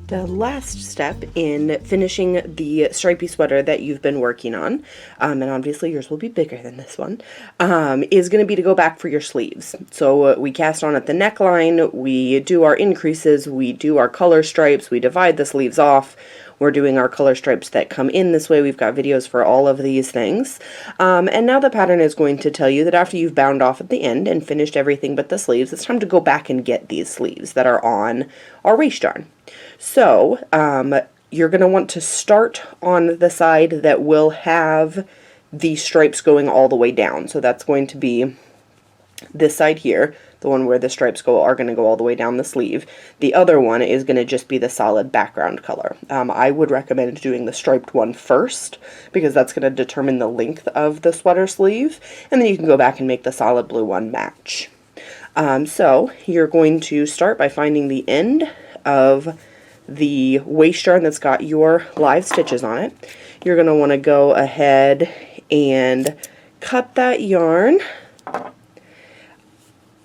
The last step in finishing the stripy sweater that you've been working on, and obviously yours will be bigger than this one, is going to be to go back for your sleeves. So we cast on at the neckline, we do our increases, we do our color stripes, we divide the sleeves off, we're doing our color stripes that come in this way. We've got videos for all of these things. And now the pattern is going to tell you that after you've bound off at the end and finished everything but the sleeves, it's time to go back and get these sleeves that are on our waist yarn. So you're going to want to start on the side that will have the stripes going all the way down. So that's going to be this side here, the one where the stripes are going to go all the way down the sleeve. The other one is going to just be the solid background color. I would recommend doing the striped one first because that's going to determine the length of the sweater sleeve, and then you can go back and make the solid blue one match. So you're going to start by finding the end of the waist yarn that's got your live stitches on it. You're going to want to go ahead and cut that yarn,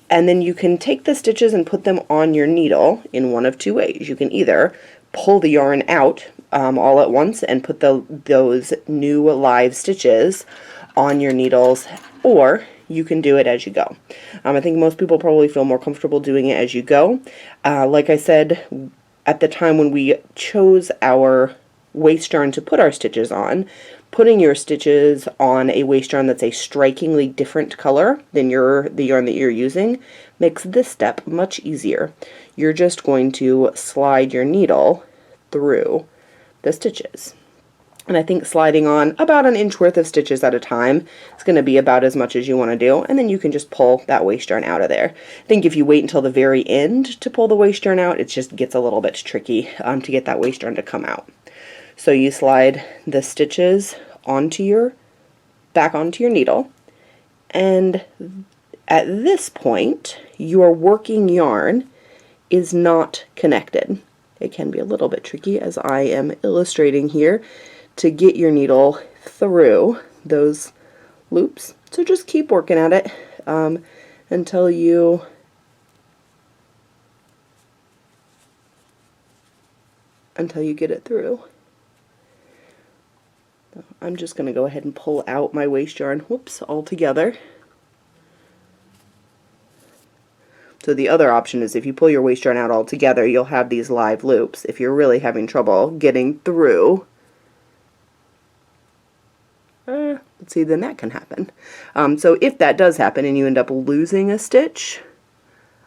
and then you can take the stitches and put them on your needle in one of two ways. You can either pull the yarn out all at once and put those new live stitches on your needles, or you can do it as you go. I think most people probably feel more comfortable doing it as you go. Like I said, at the time when we chose our waist yarn to put our stitches on, putting your stitches on a waist yarn that's a strikingly different color than the yarn that you're using makes this step much easier. You're just going to slide your needle through the stitches. And I think sliding on about an inch worth of stitches at a time is going to be about as much as you want to do, and then you can just pull that waist yarn out of there. I think if you wait until the very end to pull the waist yarn out, it just gets a little bit tricky to get that waist yarn to come out. So you slide the stitches back onto your needle, and at this point your working yarn is not connected. It can be a little bit tricky, as I am illustrating here, to get your needle through those loops. So just keep working at it until you get it through. I'm just going to go ahead and pull out my waist yarn, all together. So the other option is if you pull your waist yarn out all together, you'll have these live loops. If you're really having trouble getting through, let's see, then that can happen. So if that does happen and you end up losing a stitch,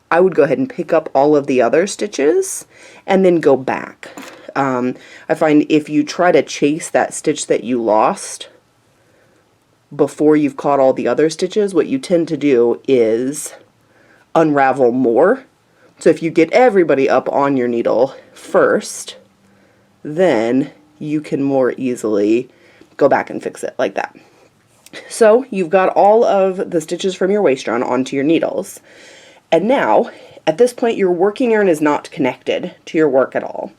I would go ahead and pick up all of the other stitches and then go back. I find if you try to chase that stitch that you lost before you've caught all the other stitches, what you tend to do is unravel more. So if you get everybody up on your needle first, then you can more easily go back and fix it like that. So you've got all of the stitches from your waist yarn onto your needles, and now at this point your working yarn is not connected to your work at all,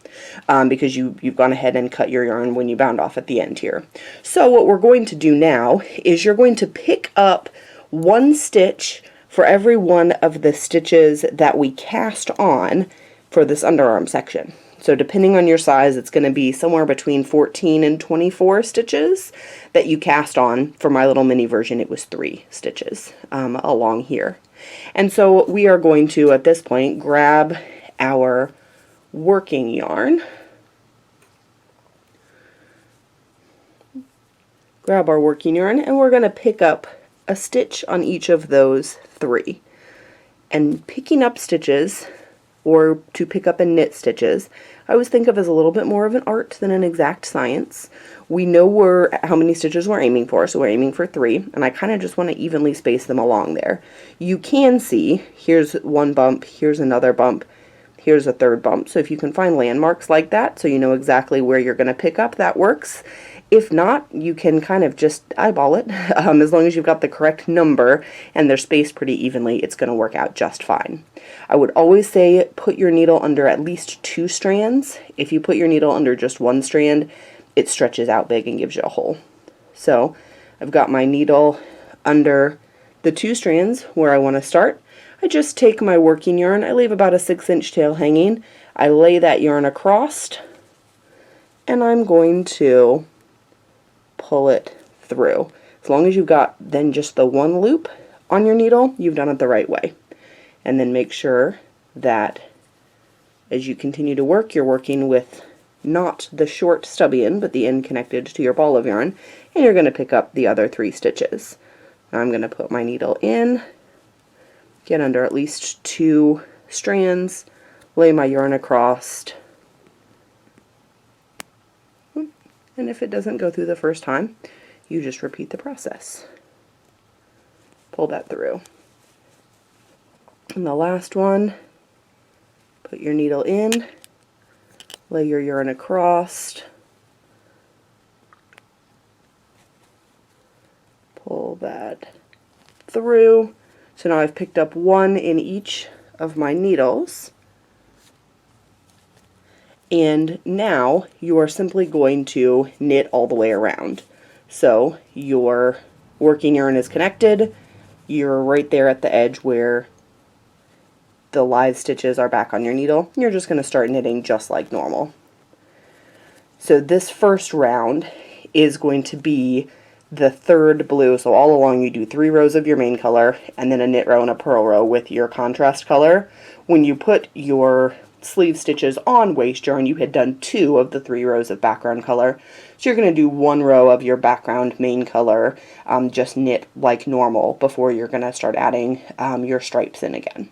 because you've gone ahead and cut your yarn when you bound off at the end here. So what we're going to do now is you're going to pick up one stitch for every one of the stitches that we cast on for this underarm section. So depending on your size, it's going to be somewhere between 14 and 24 stitches that you cast on. For my little mini version, it was 3 stitches along here. And so we are going to, at this point, grab our working yarn, and we're going to pick up a stitch on each of those 3. And picking up stitches, or to pick up and knit stitches, I always think of as a little bit more of an art than an exact science. We know how many stitches we're aiming for, so we're aiming for 3, and I kind of just want to evenly space them along there. You can see, here's one bump, here's another bump, here's a third bump, so if you can find landmarks like that so you know exactly where you're going to pick up, that works. If not, you can kind of just eyeball it. As long as you've got the correct number and they're spaced pretty evenly, it's going to work out just fine. I would always say put your needle under at least 2 strands. If you put your needle under just 1 strand, it stretches out big and gives you a hole. So I've got my needle under the 2 strands where I want to start. I I just take my working yarn, I leave about a 6-inch tail hanging, I lay that yarn across, and I'm going to pull it through. As long as you've got then just the one loop on your needle, you've done it the right way. And then make sure that as you continue to work, you're working with not the short stubby end, but the end connected to your ball of yarn, and you're going to pick up the other 3 stitches. Now I'm going to put my needle in, get under at least 2 strands, lay my yarn across, and if it doesn't go through the first time, you just repeat the process. Pull that through. And the last one, put your needle in, lay your yarn across, pull that through. So now I've picked up 1 in each of my needles. And now you are simply going to knit all the way around. So your working yarn is connected, you're right there at the edge where the live stitches are back on your needle. You're just going to start knitting just like normal. So this first round is going to be the 3rd blue. So all along you do 3 rows of your main color and then a knit row and a purl row with your contrast color. When you put your sleeve stitches on waste yarn, you had done 2 of the 3 rows of background color. So you're going to do 1 row of your background main color, just knit like normal before you're going to start adding your stripes in again.